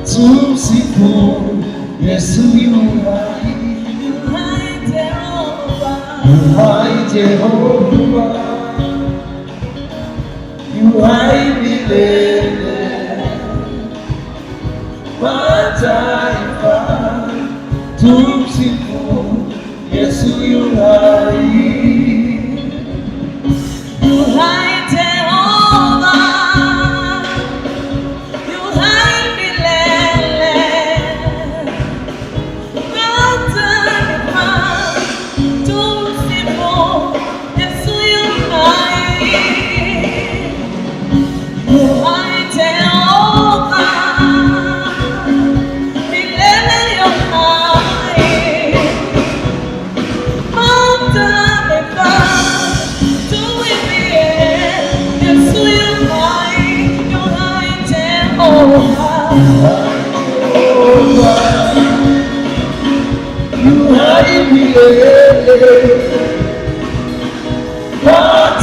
tumsifu Yesu yu hai. Yu hai Jehova, yu hai milele. Mataifa tumsifu Yesu yu hai.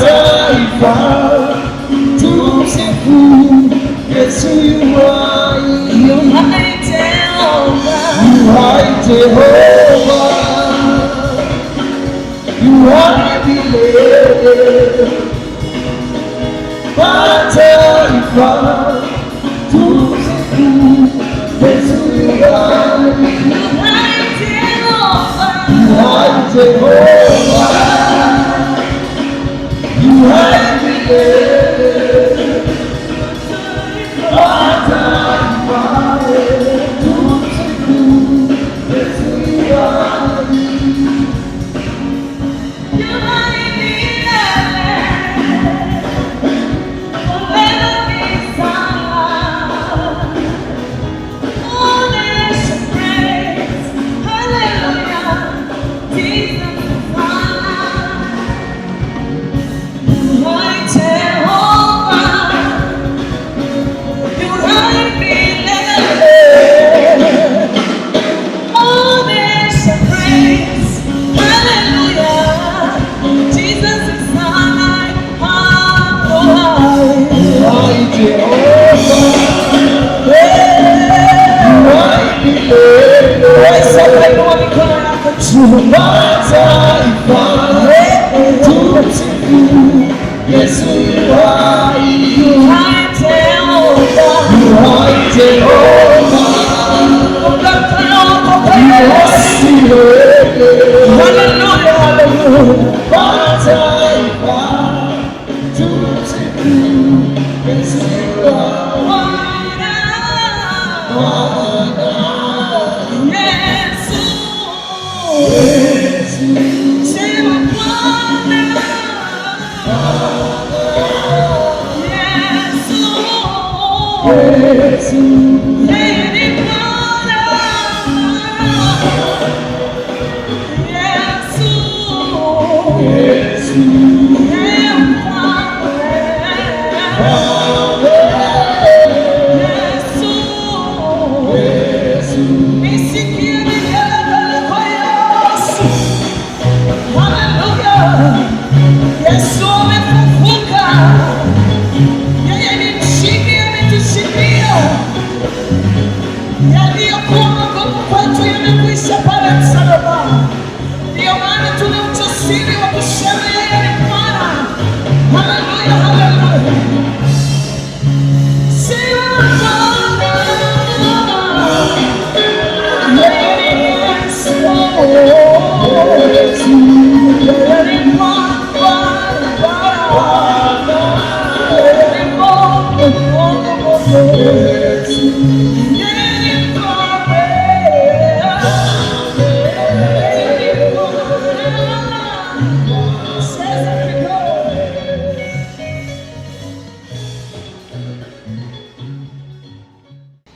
Mataifa tumsifu Yesu yu hai. Yu hai Jehova, yu hai Jehova, yu hai milele. Mataifa tumsifu Yesu yu hai. Yu hai Jehova, yu hai milele. Mataifa tumsifu Yesu yu hai. Yu hai milele. Mataifa tumsifu Yesu yu hai. Yu hai Jehova, yu hai Jehova, yu hai milele. Haleluya, haleluya. Mataifa tumsifu Yesu yu hai.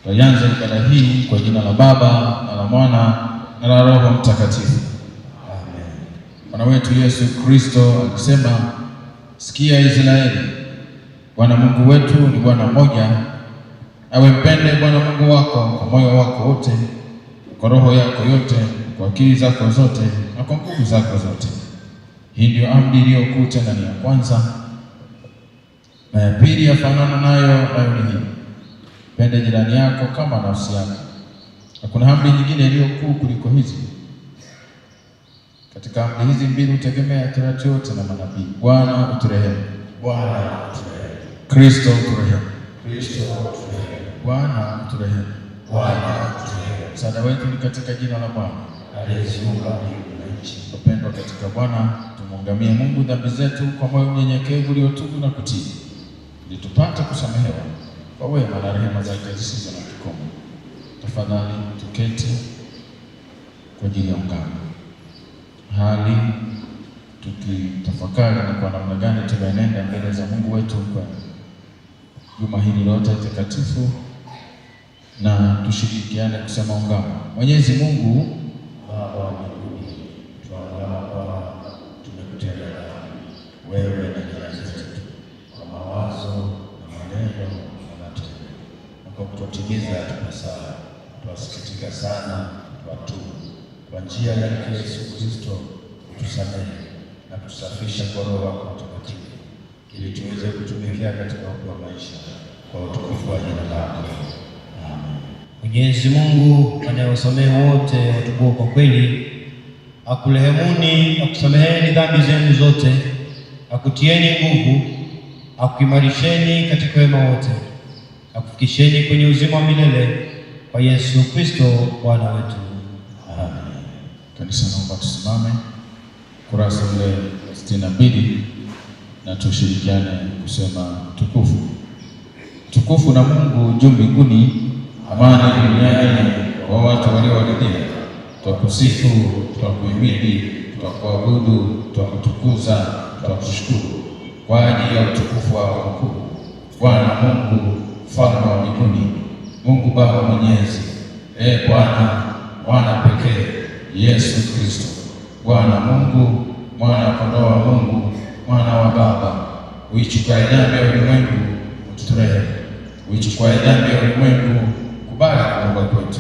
Tuanze ibada hii kwa jina la Baba na la Mwana na la Roho Mtakatifu. Amen. Bwana wetu Yesu Kristo alisema, sikia Israeli, Bwana Mungu wetu ni Bwana mmoja. Awe mpende Bwana Mungu wako kwa moyo wako wote, kwa roho yako yote, kwa akili zako zote na kwa nguvu zako zote. Hii ndio amri iliyokuu tena ni ya kwanza, na ya pili yafanana nayo ni hii: Pende jirani yako kama nafsi yako. Hakuna amri nyingine iliyo kuu kuliko hizi. Katika amri hizi mbili utegemea Torati yote na manabii. Bwana uturehemu. Bwana uturehemu. Kristo uturehemu. Kristo uturehemu. Bwana uturehemu. Bwana uturehemu. Msaada wetu ni katika jina la Bwana aliyeziumba mbingu na nchi. Wapendwa katika Bwana, tumuungamie Mungu dhambi zetu kwa moyo mnyenyekevu uliotubu na kutii, ili tupate kusamehewa kwa wema na rehema zake zisizo na kikomo. Tafadhali tuketi kwa ajili ya ungamo, hali tukitafakari ni kwa namna gani tunaenenda mbele za Mungu wetu kwa juma hili lote takatifu, na tushirikiane kusema ungamo. Mwenyezi Mungu Baba wa mbinguni, tunaungama kwamba tumekutenda dhambi wewe na jirani zetu kwa mawazo na maneno na matendo, na kwa kutotimiza tupasayo. Twasikitika sana, twatubu. Kwa njia ya Yesu Kristo utusamehe na kutusafisha kwa Roho wako Mtakatifu, ili tuweze kutumikia katika upeo wa maisha kwa utukufu wa jina lako. Amen. Mwenyezi Mungu anayewasamehe wote watubuo kwa kweli, akurehemuni, akusameheni dhambi zenu zote, akutieni nguvu, akuimarisheni katika wema wote, akufikisheni kwenye uzima wa milele kwa Yesu Kristo Bwana wetu. Amen. Kanisa, naomba tusimame kurasa ile 62 na tushirikiane kusema tukufu. Tukufu na Mungu juu mbinguni, amani duniani kwa watu walioridhia. Twakusifu, twakuhimidi, twakuabudu, twakutukuza, twakushukuru kwa ajili ya utukufu wako mkuu. Bwana Mungu mfalme wa mbinguni, Mungu Baba mwenyezi, Bwana mwana pekee Yesu Kristo, Bwana Mungu, mwana kondoo wa Mungu, mwana wa Baba, uichukuaye dhambi ya ulimwengu, uturehemu. Uichukuaye dhambi ya ulimwengu, kubali kuomba kwetu.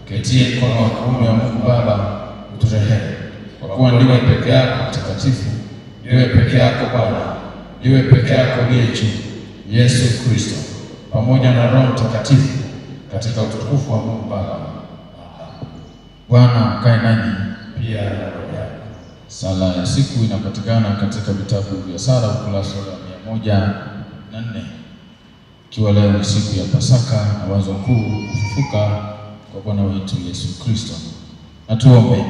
Ketie mkono wa kuume wa Mungu Baba, uturehemu. Kwa kuwa ndiwe peke yako mtakatifu, ndiwe peke yako Bwana, ndiwe peke yako uliye juu, Yesu Kristo, pamoja na Roho Mtakatifu, katika utukufu wa Mungu Baba. Bwana akae nanyi Pia na roho yako. Sala ya siku inapatikana katika vitabu vya sala ukurasa wa 104. Ikiwa leo ni siku ya Pasaka na wazo kuu kufufuka kwa Bwana wetu Yesu Kristo. Na tuombe.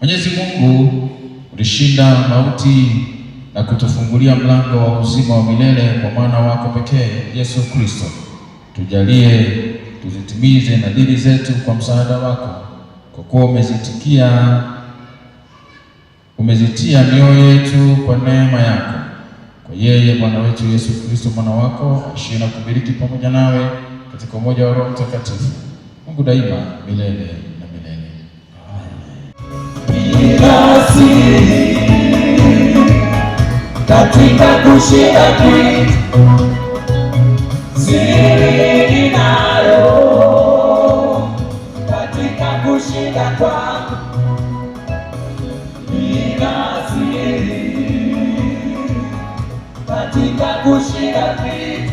Mwenyezi Mungu, ulishinda mauti na kutufungulia mlango wa uzima wa milele kwa mwana wako pekee Yesu Kristo. Tujalie tuzitimize nadhiri zetu kwa msaada wako, kwa kuwa umezitia mioyo yetu kwa neema yako. Kwa yeye Bwana wetu Yesu Kristo mwana wako, aishiye na kumiliki pamoja nawe katika umoja wa Roho Mtakatifu, Mungu daima milele na milele. Amen. Katika kushiriki siri ninayo, katika kushinda kwangu nina siri, katika kushiriki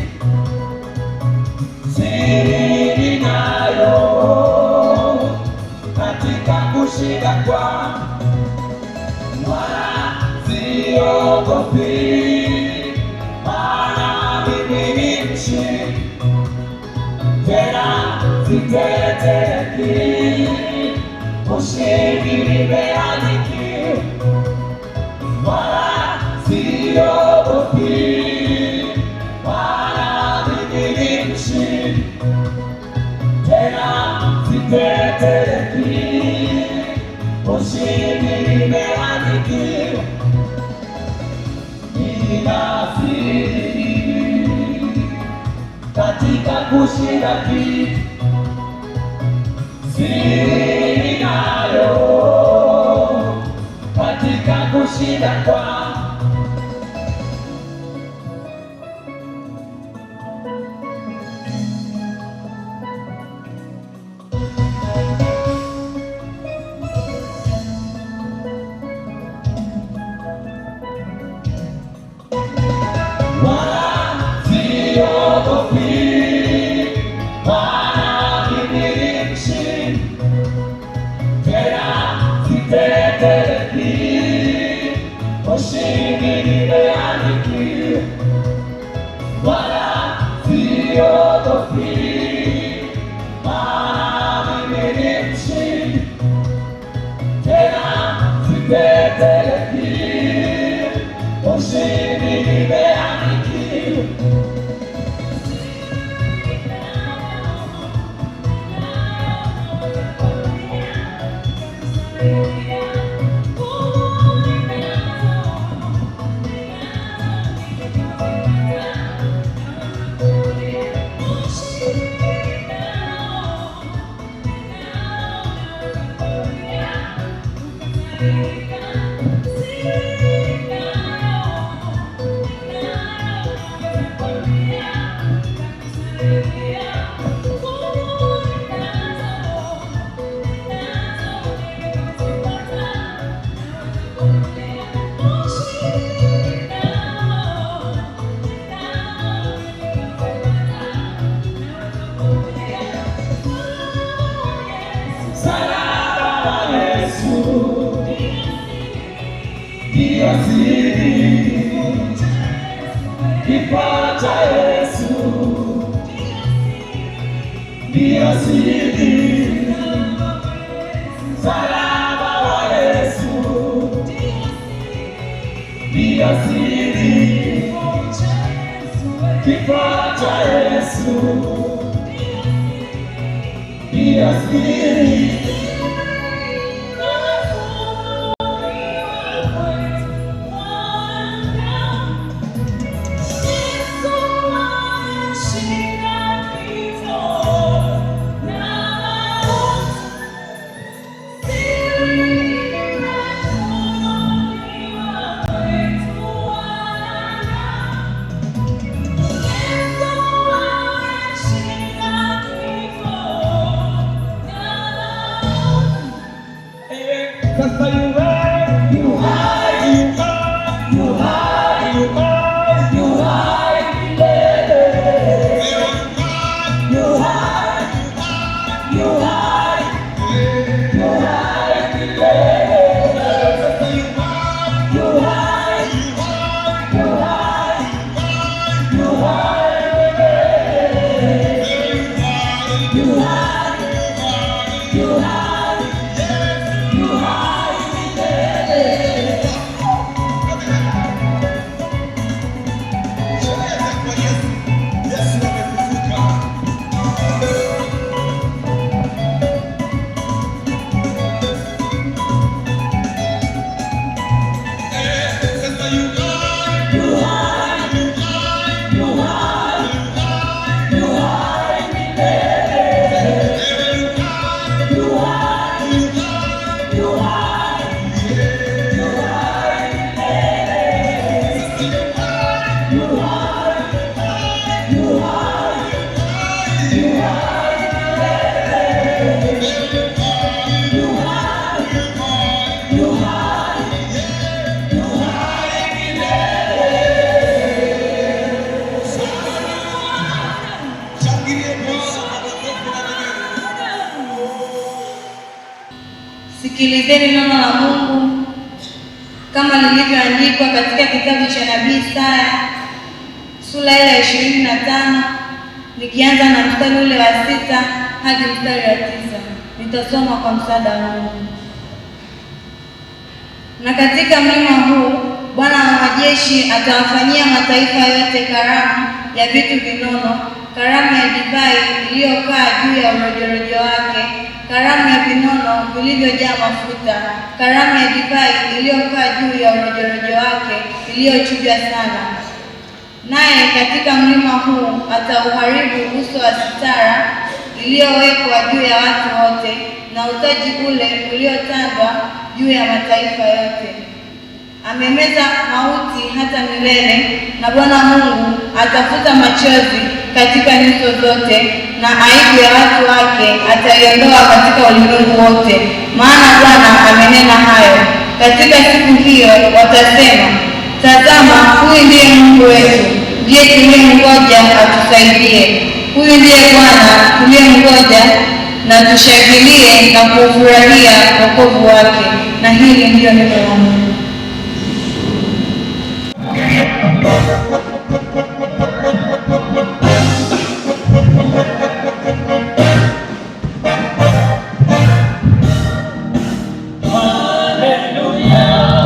siri ninayo, katika kushinda kwangu wala siogopi, maana mimi ni mshindi, tena sitetereki, ushindi nimeandikiwa, wala siogopi, maana mimi ni mshindi, tena sitetereki, ushindi nimeandikiwa. Nina siri katika kushiriki, siri ninayo katika kushinda kwangu. Wala siogopi, Sikilizeni neno la Mungu kama lilivyoandikwa katika kitabu cha nabii Isaya sura ya 25 nikianza na mstari ule wa 6 hadi mstari wa 9. Nitasoma kwa msaada wa Mungu. Na katika mlima huu Bwana wa majeshi atawafanyia mataifa yote karamu ya vitu vinono, karamu ya divai iliyokaa juu ya urojorojo wake, karamu ya vinono vilivyojaa mafuta, karamu ya divai iliyokaa juu ya urojorojo wake iliyochujwa sana. Naye katika mlima huu atauharibu uso wa sitara iliyowekwa juu ya watu wote, na utaji ule uliotandwa juu ya mataifa yote. Amemeza mauti hata milele, na Bwana Mungu atafuta machozi katika nyuso zote, na aibu ya watu wake ataiondoa katika ulimwengu wote, maana Bwana amenena hayo. Katika siku hiyo watasema, tazama, huyu ndiye Mungu wetu, ndiye tuliyemngoja atusaidie. Huyu ndiye Bwana tuliyemngoja, na tushangilie na kufurahia wokovu wake. Na hili ndiyo neno la Mungu. Hallelujah,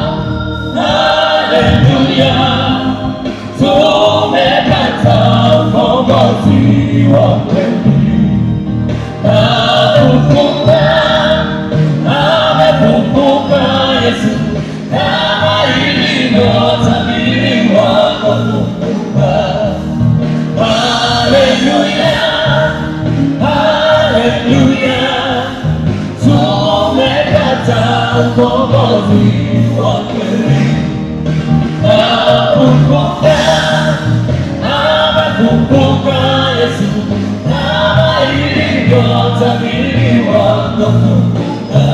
ukombozi wa kweli. Amefufuka Yesu, kama ilivyotabiriwa kufufuka.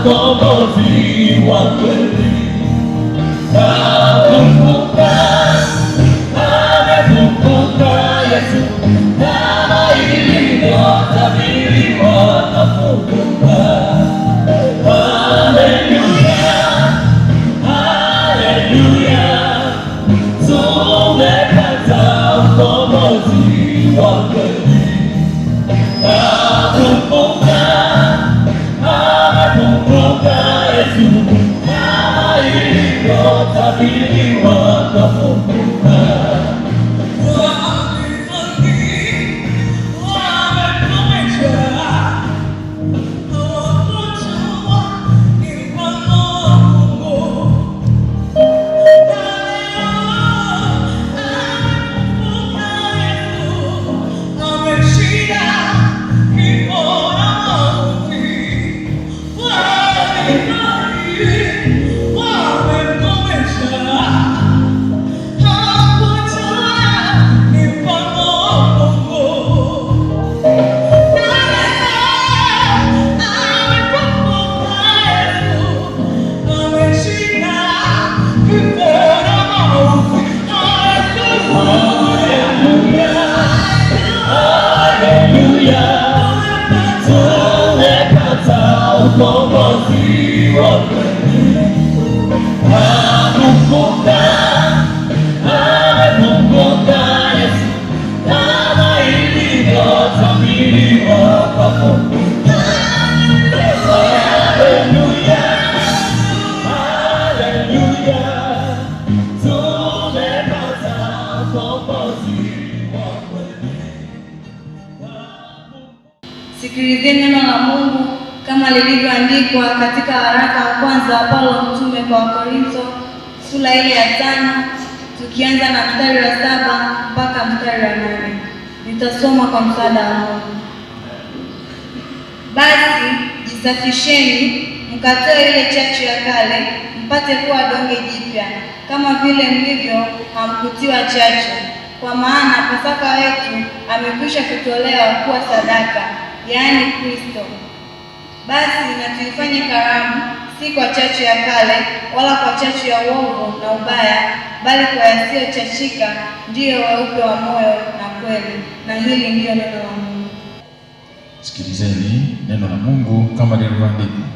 Ukombozi wa kweli. Amefufuka Yesu, kama ilivyotabiriwa kufufuka. Haleluya, haleluya, tumepata ukombozi wa kweli. Amefufuka Yesu, kama ilivyotabiriwa kufufuka. Ukombozi wa kweli. Amefufuka Yesu, kama ilivyotabiriwa kufufuka. Haleluya, haleluya, tumepata ukombozi wa kweli. Sikilizeni neno la Mungu kama lilivyoandikwa katika waraka wa kwanza wa Paulo mtume kwa Wakorintho sura ile ya 5 tukianza na mstari wa 7 mpaka mstari wa 8. Nitasoma kwa msaada wa Mungu. Basi jisafisheni, mkatoe ile chachu ya kale, mpate kuwa donge jipya, kama vile mlivyo hamkutiwa chachu. Kwa maana Pasaka wetu amekwisha kutolewa kuwa sadaka, yaani Kristo. Basi na tuifanye karamu, si kwa chachu ya kale, wala kwa chachu ya uovu na ubaya, bali kwa yasiyochachika, ndiyo weupe wa moyo na kweli. Na hili ndiyo neno la Mungu. Sikilizeni neno la Mungu kama lilivyoandikwa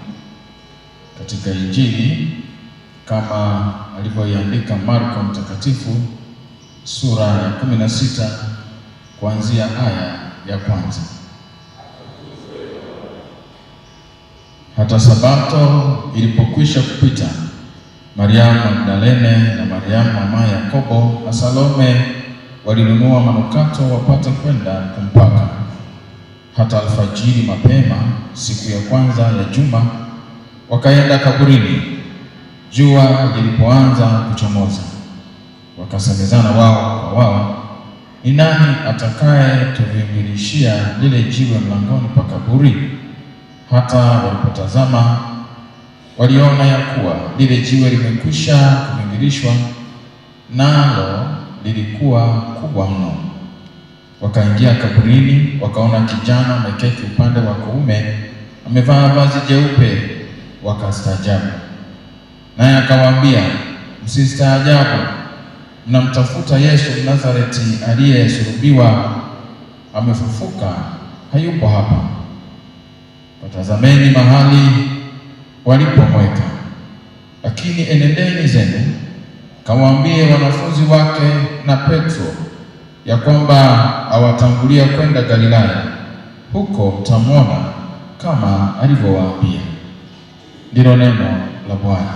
katika Injili kama alivyoiandika Marko mtakatifu sura ya 16 kuanzia aya ya 1. Hata Sabato ilipokwisha kupita, Mariamu Magdalene na Mariamu mama Yakobo na Salome walinunua manukato wapate kwenda kumpaka. Hata alfajiri mapema siku ya kwanza ya juma wakaenda kaburini, jua lilipoanza kuchomoza. Wakasemezana wao kwa wao, ni nani atakaye tuvingirishia lile jiwe mlangoni pa kaburi? Hata walipotazama waliona ya kuwa lile jiwe limekwisha kuvingirishwa, nalo lilikuwa kubwa mno. Wakaingia kaburini, wakaona kijana ameketi upande wa kuume, amevaa vazi jeupe, wakastaajabu. Naye akawaambia, msistaajabu, mnamtafuta Yesu Mnazareti aliyesulubiwa. Amefufuka, hayupo hapa. Watazameni mahali walipomweka. Lakini enendeni zenu, kawaambie wanafunzi wake na Petro ya kwamba awatangulia kwenda Galilaya, huko mtamwona kama alivyowaambia. Ndilo neno la Bwana.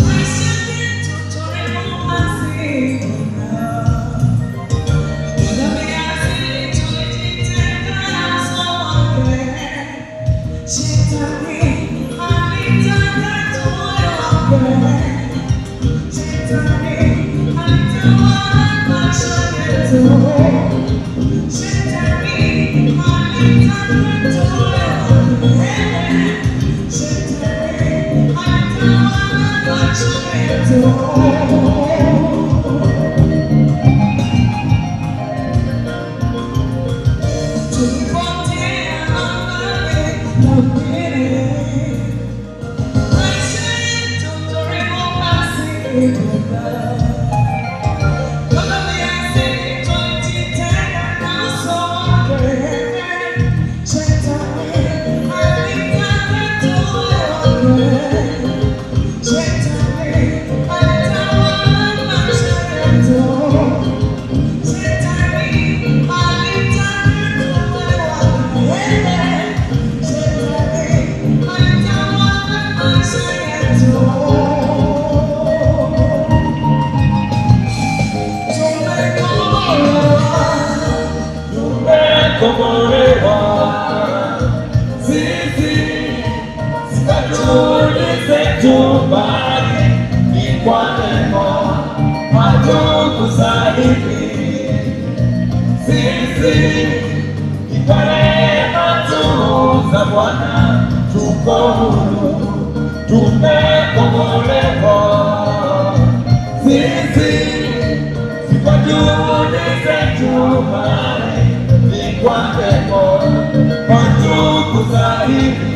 I should be juhudi zetu, bali ni kwa neema hatukustahili. Sisi ni kwa neema tu za Bwana tuko huru, tumekombolewa. Sisi si kwa juhudi zetu, bali ni kwa neema hatukustahili.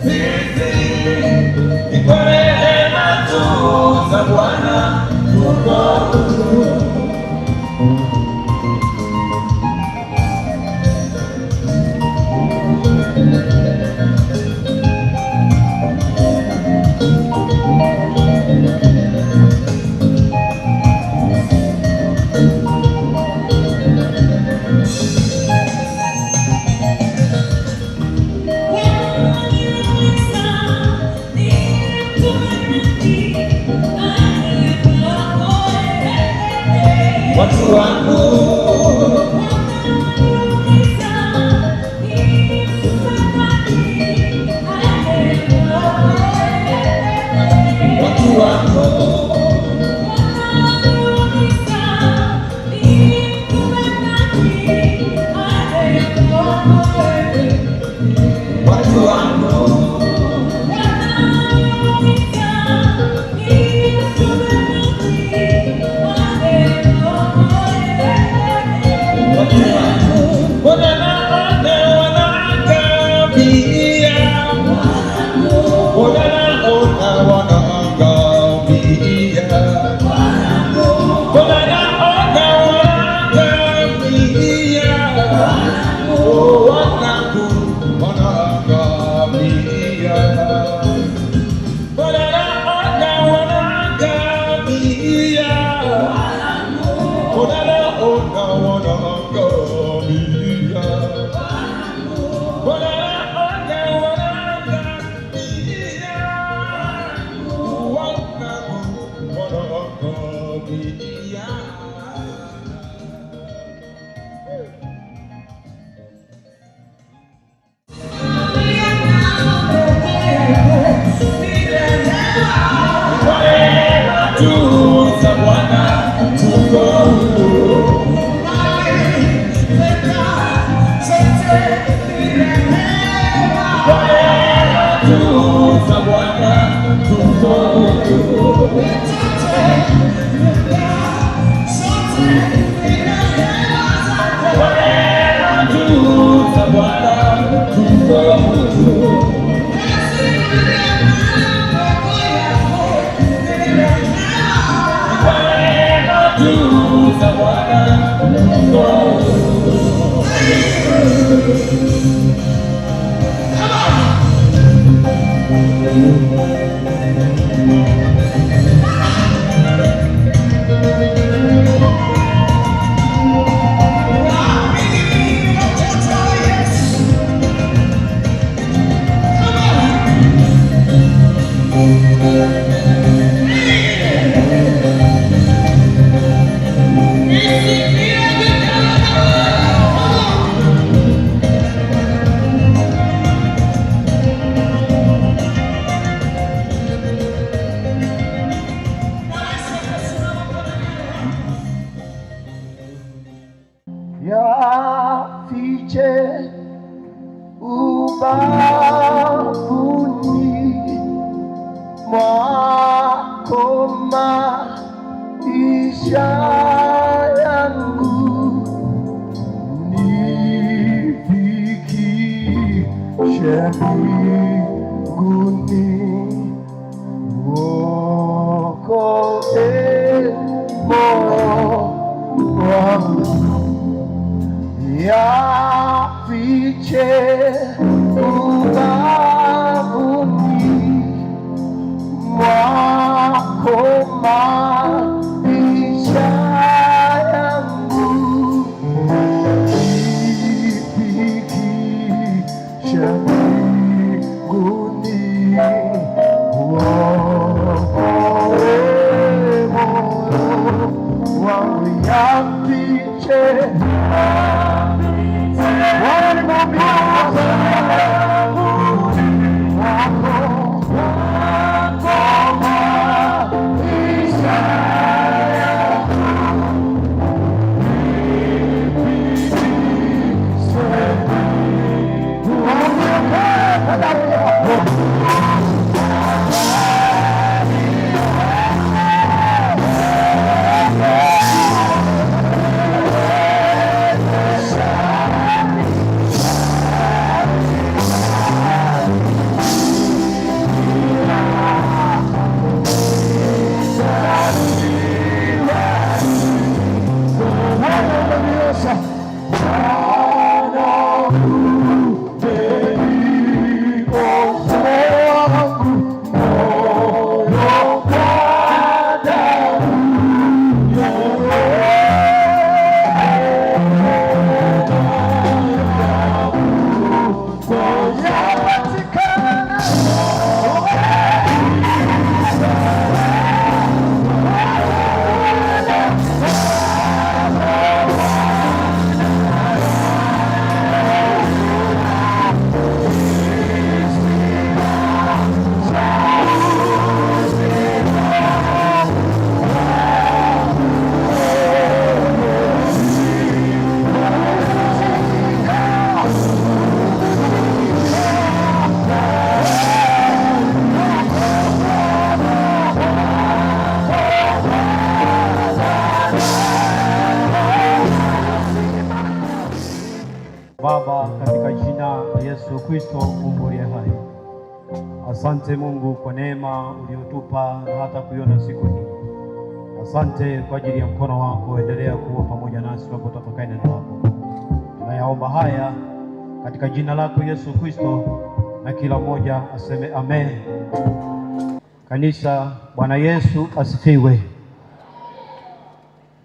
Sisi ni kwa neema tu za Bwana tuko huru. Watu wangu, watu wangu, watu wangu, Kristo Mungu aliye hai. Asante Mungu kwa neema uliotupa na hata kuiona siku hii. Asante kwa ajili ya mkono wako, endelea kuwa pamoja nasi tunapotafakari neno lako. Tunayaomba haya katika jina lako Yesu Kristo, na kila mmoja aseme amen. Kanisa, Bwana Yesu asifiwe.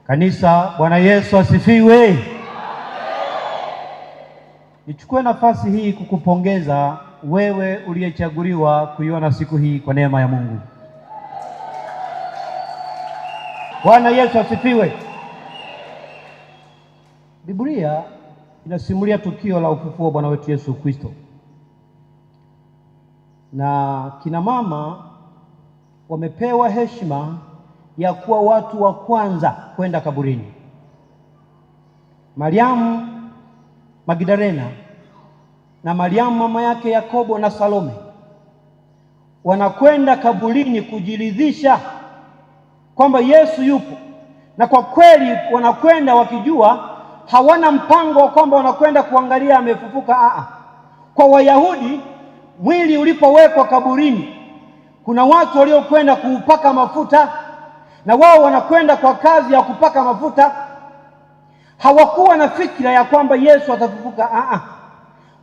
Kanisa, Bwana Yesu asifiwe. Nichukue nafasi hii kukupongeza wewe uliyechaguliwa kuiona siku hii kwa neema ya Mungu. Bwana Yesu asifiwe. Biblia inasimulia tukio la ufufuo wa Bwana wetu Yesu Kristo, na kina mama wamepewa heshima ya kuwa watu wa kwanza kwenda kaburini. Mariamu Magdalena na Mariamu mama yake Yakobo na Salome wanakwenda kaburini kujiridhisha kwamba Yesu yupo, na kwa kweli wanakwenda wakijua hawana mpango wa kwamba wanakwenda kuangalia amefufuka. Kwa Wayahudi, mwili ulipowekwa kaburini, kuna watu waliokwenda kuupaka mafuta, na wao wanakwenda kwa kazi ya kupaka mafuta. Hawakuwa na fikira ya kwamba Yesu atafufuka.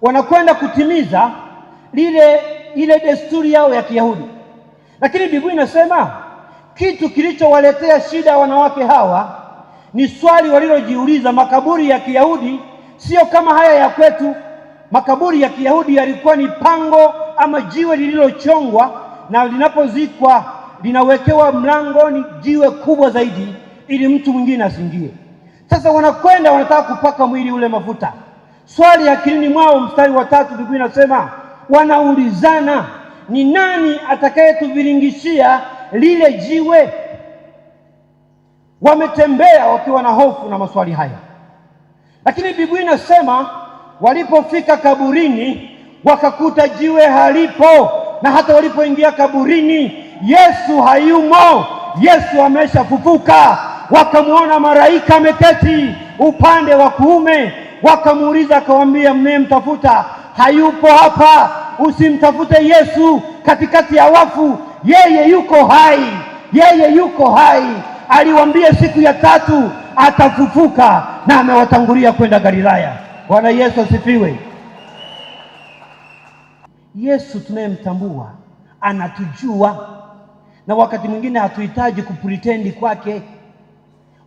Wanakwenda kutimiza ile desturi yao ya Kiyahudi. Lakini Biblia inasema kitu kilichowaletea shida wanawake hawa ni swali walilojiuliza. Makaburi ya Kiyahudi sio kama haya ya kwetu. Makaburi ya Kiyahudi yalikuwa ni pango ama jiwe lililochongwa, na linapozikwa linawekewa mlangoni jiwe kubwa zaidi ili mtu mwingine asiingie. Sasa wanakwenda wanataka kupaka mwili ule mafuta. Swali akilini mwao, mstari wa 3 Biblia inasema wanaulizana, ni nani atakayetuviringishia lile jiwe? Wametembea wakiwa na hofu na maswali haya. Lakini Biblia inasema walipofika kaburini wakakuta jiwe halipo, na hata walipoingia kaburini Yesu hayumo. Yesu ameshafufuka. Wakamwona malaika ameketi upande wa kuume, wakamuuliza, akawaambia, mnayemtafuta hayupo hapa. Usimtafute Yesu katikati ya wafu, yeye yuko hai. Yeye yuko hai. Aliwaambia siku ya 3 atafufuka, na amewatangulia kwenda Galilaya. Bwana Yesu asifiwe. Yesu tunayemtambua anatujua, na wakati mwingine hatuhitaji kupretendi kwake.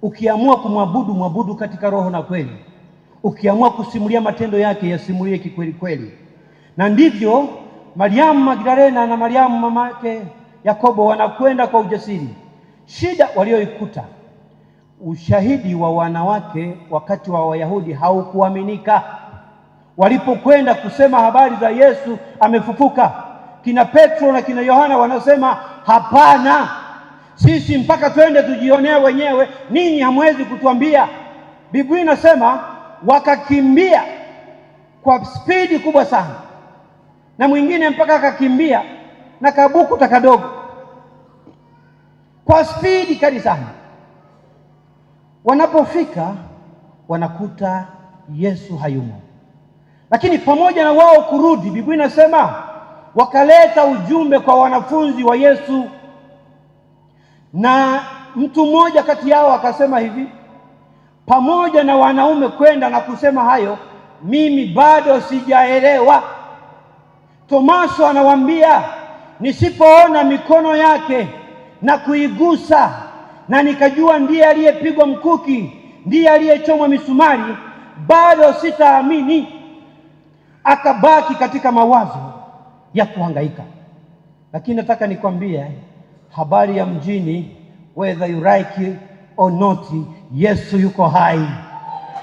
Ukiamua kumwabudu, mwabudu katika roho na kweli. Ukiamua kusimulia matendo yake, yasimulie kikweli kweli. Na ndivyo Mariamu Magdalena na Mariamu mama yake Yakobo wanakwenda kwa ujasiri. Shida walioikuta, ushahidi wa wanawake wakati wa Wayahudi haukuaminika. Walipokwenda kusema habari za Yesu amefufuka, kina Petro na kina Yohana wanasema, hapana, sisi mpaka twende tujionee wenyewe, ninyi hamwezi kutuambia. Biblia inasema wakakimbia kwa spidi kubwa sana, na mwingine mpaka akakimbia na kabuku takadogo, kwa spidi kali sana. Wanapofika wanakuta Yesu hayumo. Lakini pamoja na wao kurudi, Biblia inasema wakaleta ujumbe kwa wanafunzi wa Yesu, na mtu mmoja kati yao akasema hivi, pamoja na wanaume kwenda na kusema hayo, mimi bado sijaelewa. Tomaso anawaambia, nisipoona mikono yake na kuigusa na nikajua ndiye aliyepigwa mkuki, ndiye aliyechomwa misumari, bado sitaamini. Akabaki katika mawazo ya kuhangaika. Lakini nataka nikwambie habari ya mjini, whether you like it or not, Yesu yuko hai.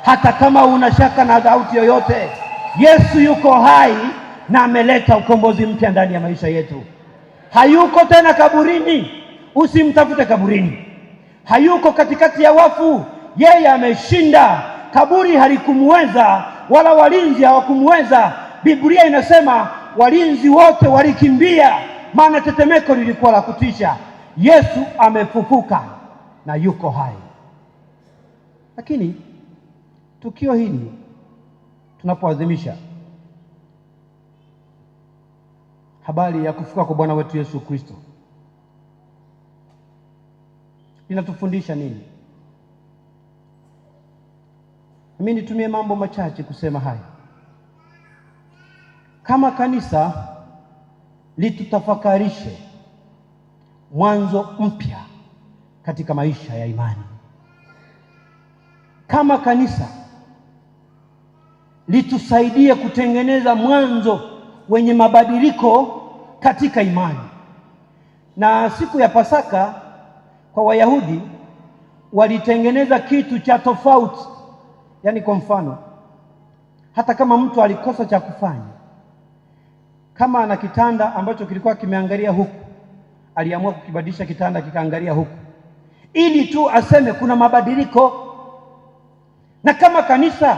Hata kama una shaka na doubt yoyote, Yesu yuko hai na ameleta ukombozi mpya ndani ya maisha yetu. Hayuko tena kaburini. Usimtafute kaburini. Hayuko katikati ya wafu. Yeye ameshinda. Kaburi halikumweza, wala walinzi hawakumweza. Biblia inasema walinzi wote walikimbia, maana tetemeko lilikuwa la kutisha. Yesu amefufuka na yuko hai. Lakini tukio hili tunapoadhimisha, habari ya kufufuka kwa Bwana wetu Yesu Kristo linatufundisha nini? Mimi nitumie mambo machache kusema haya. Kama kanisa litutafakarishe mwanzo mpya katika maisha ya imani. Kama kanisa litusaidie kutengeneza mwanzo wenye mabadiliko katika imani. Na siku ya Pasaka kwa Wayahudi walitengeneza kitu cha tofauti. Yaani kwa mfano, hata kama mtu alikosa cha kufanya, kama ana kitanda ambacho kilikuwa kimeangalia huku, aliamua kukibadilisha kitanda kikaangalia huku, ili tu aseme kuna mabadiliko. Na kama kanisa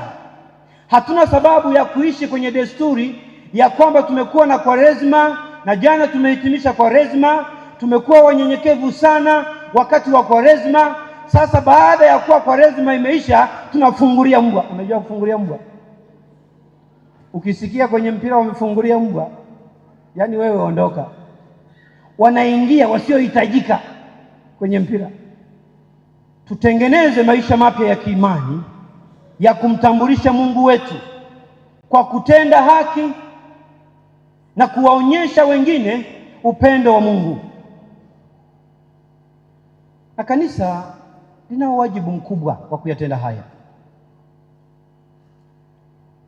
hatuna sababu ya kuishi kwenye desturi ya kwamba tumekuwa na Kwaresma na jana tumehitimisha Kwaresma, tumekuwa wanyenyekevu sana wakati wa Kwaresma. Sasa baada ya kuwa Kwaresma imeisha, tunafungulia mbwa. Unajua kufungulia mbwa? Ukisikia kwenye mpira wamefungulia mbwa, yaani wewe ondoka. Wanaingia wasiohitajika kwenye mpira. Tutengeneze maisha mapya ya kiimani ya kumtambulisha Mungu wetu kwa kutenda haki na kuwaonyesha wengine upendo wa Mungu. Na kanisa lina wajibu mkubwa wa kuyatenda haya.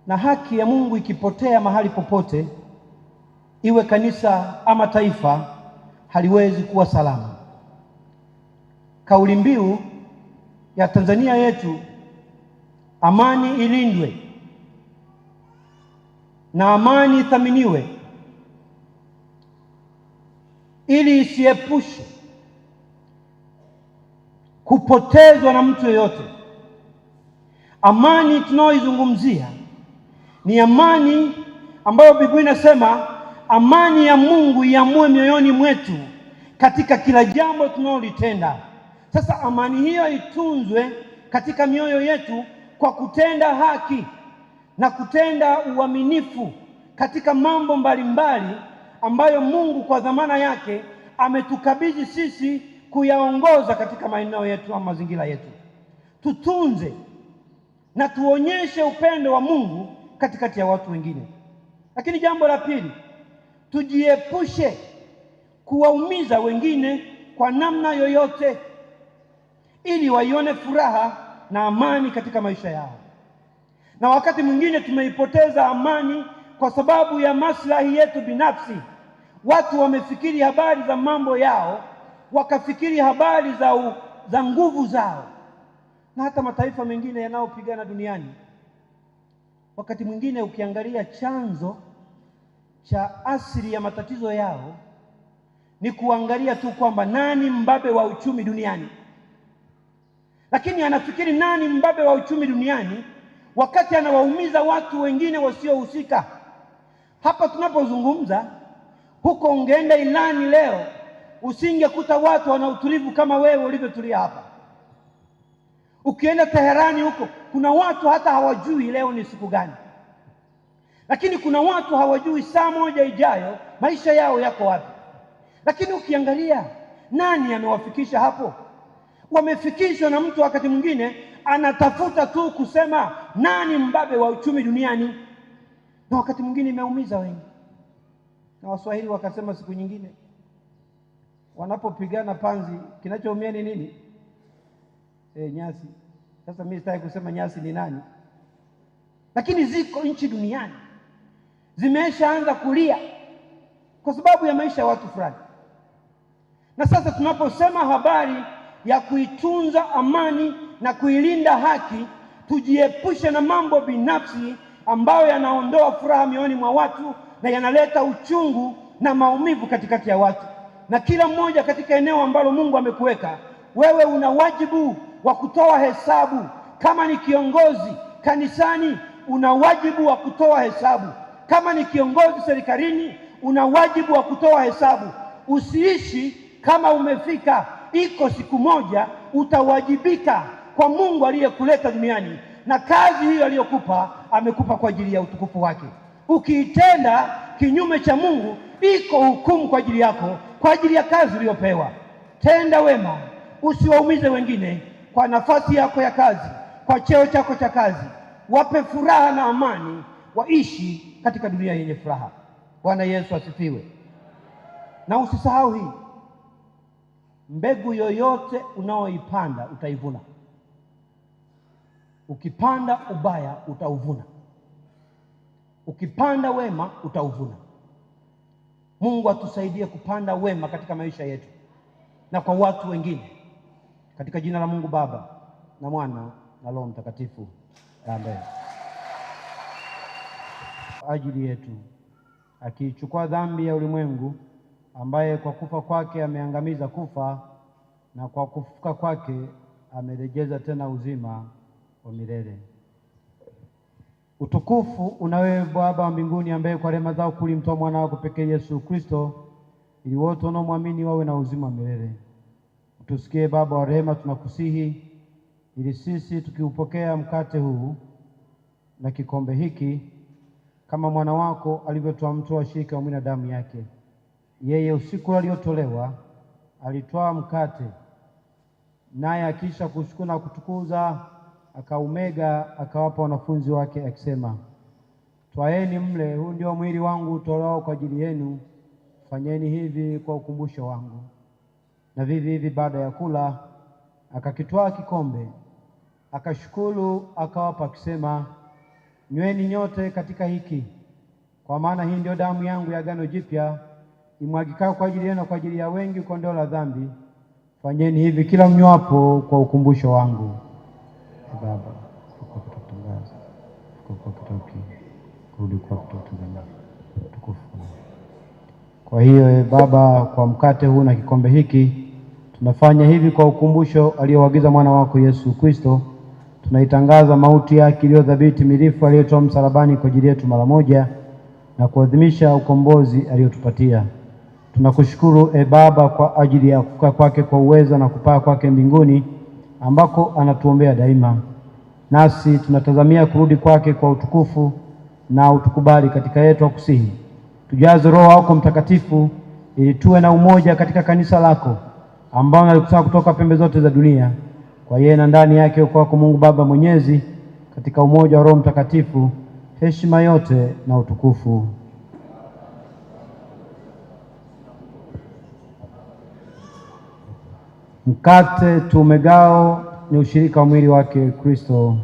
Na haki ya Mungu ikipotea mahali popote, iwe kanisa ama taifa, haliwezi kuwa salama. Kauli mbiu ya Tanzania yetu, amani ilindwe na amani ithaminiwe, ili isiepushe kupotezwa na mtu yeyote. Amani tunaoizungumzia ni amani ambayo Biblia inasema amani ya Mungu iamue mioyoni mwetu katika kila jambo tunalolitenda. Sasa amani hiyo itunzwe katika mioyo yetu kwa kutenda haki na kutenda uaminifu katika mambo mbalimbali ambayo Mungu kwa dhamana yake ametukabidhi sisi kuyaongoza katika maeneo yetu ama mazingira yetu. Tutunze na tuonyeshe upendo wa Mungu katikati ya watu wengine. Lakini jambo la pili, tujiepushe kuwaumiza wengine kwa namna yoyote, ili waione furaha na amani katika maisha yao. Na wakati mwingine tumeipoteza amani kwa sababu ya maslahi yetu binafsi. Watu wamefikiri habari za mambo yao, wakafikiri habari za nguvu zao. Na hata mataifa mengine yanayopigana duniani, wakati mwingine ukiangalia chanzo cha asili ya matatizo yao ni kuangalia tu kwamba nani mbabe wa uchumi duniani. Lakini anafikiri nani mbabe wa uchumi duniani wakati anawaumiza watu wengine wasiohusika. Hapa tunapozungumza, huko ungeenda Irani leo, usingekuta watu wana utulivu kama wewe ulivyotulia hapa. Ukienda Teherani huko, kuna watu hata hawajui leo ni siku gani. Lakini kuna watu hawajui saa moja ijayo maisha yao yako wapi. Lakini ukiangalia nani amewafikisha hapo? Wamefikishwa na mtu wakati mwingine anatafuta tu kusema nani mbabe wa uchumi duniani, na wakati mwingine imeumiza wengi. Na Waswahili wakasema siku nyingine wanapopigana panzi kinachoumia ni nini? Nyasi. Sasa mimi sitaki kusema nyasi ni nani, lakini ziko nchi duniani zimeshaanza kulia kwa sababu ya maisha ya watu fulani. Na sasa tunaposema habari ya kuitunza amani na kuilinda haki, tujiepushe na mambo binafsi ambayo yanaondoa furaha mioyoni mwa watu na yanaleta uchungu na maumivu katikati ya watu. Na kila mmoja katika eneo ambalo Mungu amekuweka, wewe una wajibu wa kutoa hesabu. Kama ni kiongozi kanisani, una wajibu wa kutoa hesabu. Kama ni kiongozi serikalini, una wajibu wa kutoa hesabu. Usiishi kama umefika. Iko siku moja utawajibika kwa Mungu aliyekuleta duniani, na kazi hiyo aliyokupa amekupa kwa ajili ya utukufu wake. Ukiitenda kinyume cha Mungu, iko hukumu kwa ajili yako, kwa ajili ya kazi uliyopewa. Tenda wema, usiwaumize wengine kwa nafasi yako ya kazi, kwa cheo chako cha kazi. Wape furaha na amani, waishi katika dunia yenye furaha. Bwana Yesu asifiwe. Na usisahau hii, mbegu yoyote unaoipanda utaivuna. Ukipanda ubaya utauvuna, ukipanda wema utauvuna. Mungu atusaidie kupanda wema katika maisha yetu na kwa watu wengine, katika jina la Mungu Baba na Mwana na Roho Mtakatifu, amen. Ajili yetu akichukua dhambi ya ulimwengu, ambaye kwa kufa kwake ameangamiza kufa, na kwa kufufuka kwake amerejeza tena uzima wa milele. Utukufu unawe Baba wa mbinguni, ambaye kwa rehema zako ulimtoa mwana wako pekee Yesu Kristo, ili wote wanaomwamini wawe na uzima wa milele. Utusikie Baba wa rehema, tunakusihi, ili sisi tukiupokea mkate huu na kikombe hiki, kama mwana wako alivyotoa mtoa washirika wa mwili na damu yake, yeye usiku aliotolewa alitwaa mkate, naye akisha kushukuru na kutukuza akaumega, akawapa wanafunzi wake akisema, twaeni mle, huu ndio mwili wangu utolewa kwa ajili yenu, fanyeni hivi kwa ukumbusho wangu. Na vivi hivi baada ya kula akakitwaa kikombe, akashukuru, akawapa akisema, nyweni nyote katika hiki, kwa maana hii ndio damu yangu ya agano jipya, imwagikayo kwa ajili yenu na kwa ajili ya wengi kwa ondoleo la dhambi. Fanyeni hivi kila mnywapo kwa ukumbusho wangu. Baba, kutangaza kwa kutoki kurudi kwa kutangaza tukufu. Kwa hiyo Baba, kwa mkate huu na kikombe hiki tunafanya hivi kwa ukumbusho alioagiza mwana wako Yesu Kristo. Tunaitangaza mauti yake iliyo thabiti milifu, aliyotoa msalabani kwa ajili yetu mara moja, na kuadhimisha ukombozi aliotupatia. Tunakushukuru Baba kwa ajili ya kufuka kwake kwa uweza na kupaa kwake mbinguni, ambako anatuombea daima. Nasi tunatazamia kurudi kwake kwa utukufu, na utukubali katika yetu akusihi. Tujaze Roho wako Mtakatifu, ili tuwe na umoja katika kanisa lako, ambao nalikusanya kutoka pembe zote za dunia, kwa yeye na ndani yake kwako Mungu Baba Mwenyezi, katika umoja wa Roho Mtakatifu, heshima yote na utukufu. Mkate tumegao ni ushirika wa mwili wake Kristo.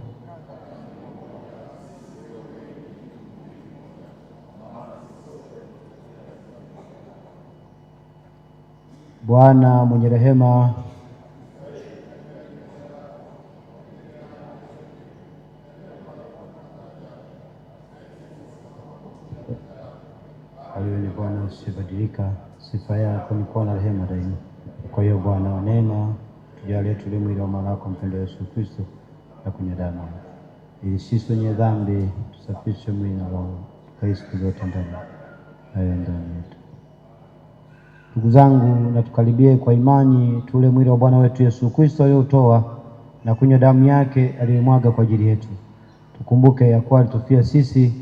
Bwana mwenye rehema, aliye ni Bwana usibadilika, sifa yako ni kuwa na rehema daima. Kwa hiyo Bwana wa neema, tujalie tule mwili wa mwana wako mpendwa Yesu Kristo na kunywa damu, ili sisi wenye dhambi tusafishe mwili na roho, tukaishi siku zote ndani yetu. Ndugu zangu, na tukaribie kwa imani tule mwili wa Bwana wetu Yesu Kristo aliotoa na kunywa damu yake aliyomwaga kwa ajili yetu. Tukumbuke ya kuwa alitufia sisi,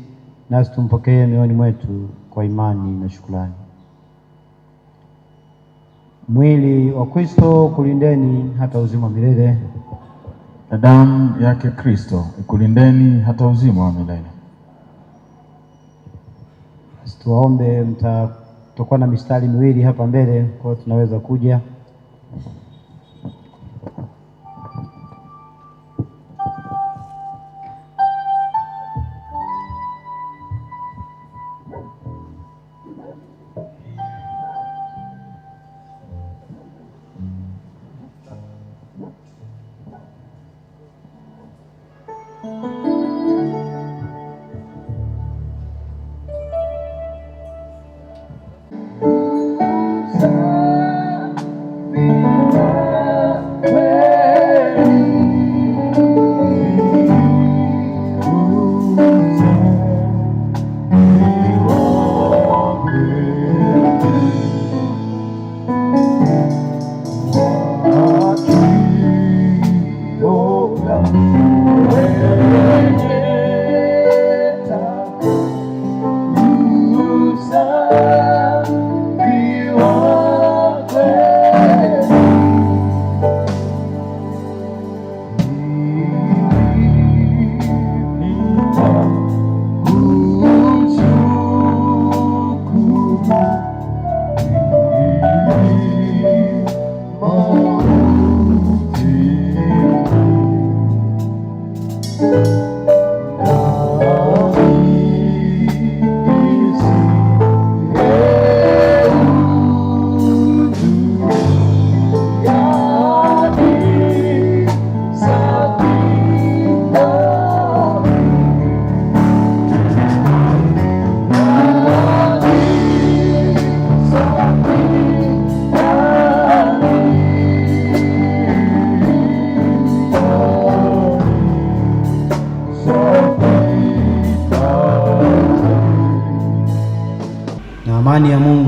nasi tumpokee mioyoni mwetu kwa imani na shukrani. Mwili wa Kristo kulindeni hata uzima wa milele, na damu yake Kristo ikulindeni hata uzima wa milele. Tuwaombe, tutakuwa na mistari miwili hapa mbele, kwa tunaweza kuja.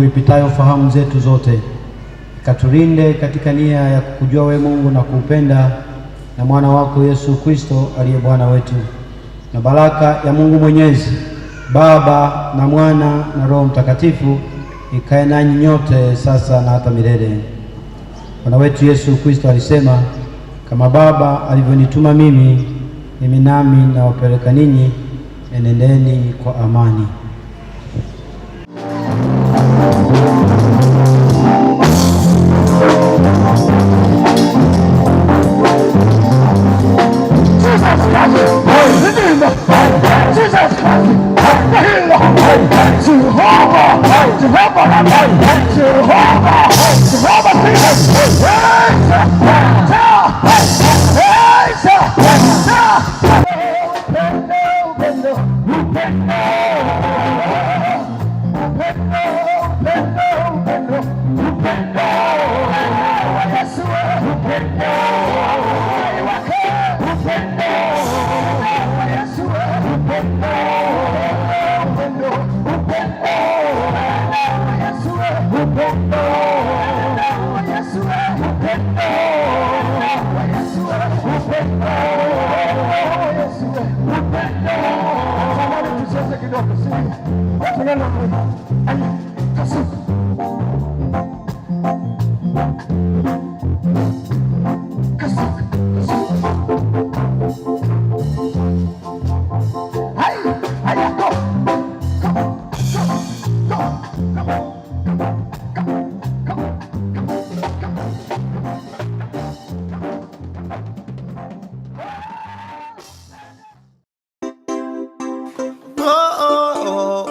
ipitayo fahamu zetu zote, ikatulinde katika nia ya kukujua wewe Mungu na kuupenda, na mwana wako Yesu Kristo aliye Bwana wetu. Na baraka ya Mungu Mwenyezi, Baba na Mwana na Roho Mtakatifu ikae nanyi nyote sasa na hata milele. Bwana wetu Yesu Kristo alisema, kama Baba alivyonituma mimi, mimi nami nawapeleka ninyi, enendeni kwa amani. Upendo